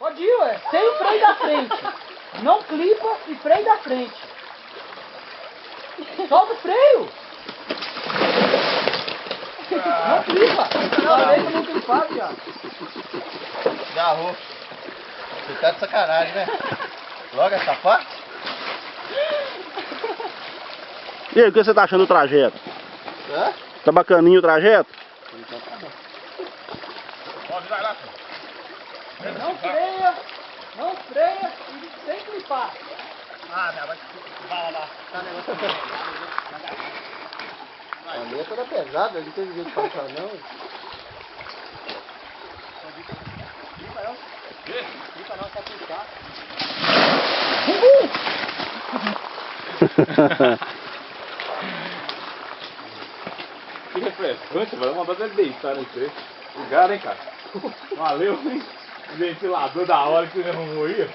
Pode ir, ué. Sem o freio da frente. Não clipa e freio da frente. Solta o freio. Não clipa. Falei que não clipar, viado. Garrou. Você tá de sacanagem, né? Logo essa parte? E aí, o que você tá achando do trajeto? Hã? Tá bacaninho o trajeto? Então tá bom. Não freia. Não freia e sem clipar. Ah, vai lá. Tá negócio a minha toda pesada, não teve jeito de passar não. Fica não, só puxar. Que refrescante, vai dar vontade de deitar nesse trecho. Obrigado, hein, cara. Valeu, hein? Ventilador da hora que você arrumou aí.